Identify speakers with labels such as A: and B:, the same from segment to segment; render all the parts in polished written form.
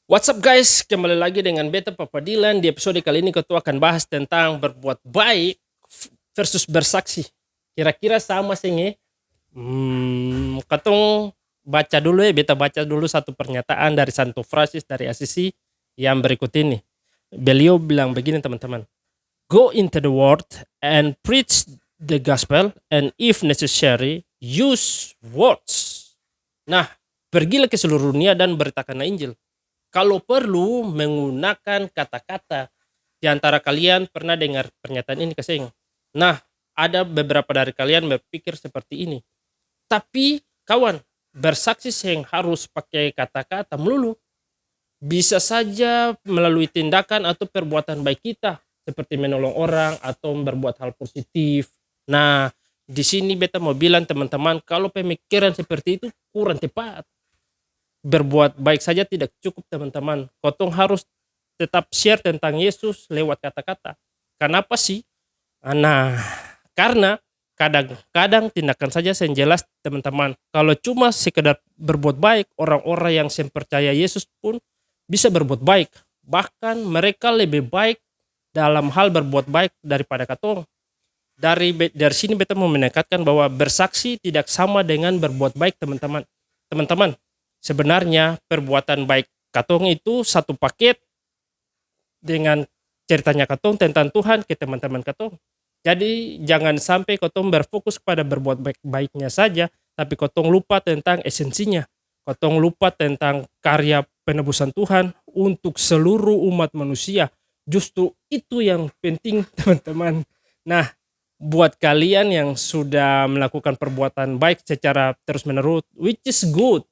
A: What's up guys, kembali lagi dengan Beta Papa Dilan. Di episode kali ini Ketua akan bahas tentang berbuat baik versus bersaksi. Kira-kira sama sih nge? Katong baca dulu ya, Beta baca dulu satu pernyataan dari Santo Francis dari Assisi yang berikut ini. Beliau bilang begini teman-teman. Go into the world and preach the gospel and if necessary use words. Nah, pergilah ke seluruh dunia dan beritakan Injil. Kalau perlu menggunakan kata-kata. Di antara kalian pernah dengar pernyataan ini keseng? Nah, ada beberapa dari kalian berpikir seperti ini. Tapi kawan, bersaksi yang harus pakai kata-kata melulu. Bisa saja melalui tindakan atau perbuatan baik kita, seperti menolong orang atau berbuat hal positif. Nah, di sini beta mau bilang teman-teman, kalau pemikiran seperti itu kurang tepat. Berbuat baik saja tidak cukup teman-teman. Kotong harus tetap share tentang Yesus lewat kata-kata. Kenapa sih? Nah, karena kadang-kadang tindakan saja yang jelas teman-teman. Kalau cuma sekedar berbuat baik, orang-orang yang percaya Yesus pun bisa berbuat baik. Bahkan mereka lebih baik dalam hal berbuat baik daripada katong. Dari sini beta mau menekatkan bahwa bersaksi tidak sama dengan berbuat baik teman-teman. Teman-teman, sebenarnya perbuatan baik katong itu satu paket dengan ceritanya katong tentang Tuhan ke teman-teman katong. Jadi jangan sampai katong berfokus pada berbuat baik-baiknya saja, tapi katong lupa tentang esensinya. Katong lupa tentang karya penebusan Tuhan untuk seluruh umat manusia. Justru itu yang penting teman-teman. Nah, buat kalian yang sudah melakukan perbuatan baik secara terus-menerus, which is good,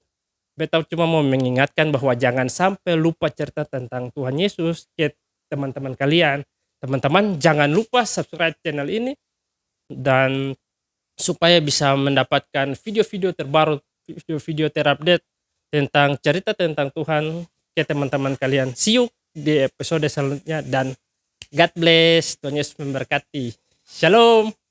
A: beta cuma mau mengingatkan bahwa jangan sampai lupa cerita tentang Tuhan Yesus ke teman-teman kalian. Teman-teman jangan lupa subscribe channel ini dan supaya bisa mendapatkan video-video terbaru, video-video terupdate tentang cerita tentang Tuhan ke teman-teman kalian. See you di episode selanjutnya dan God bless. Tuhan Yesus memberkati. Shalom.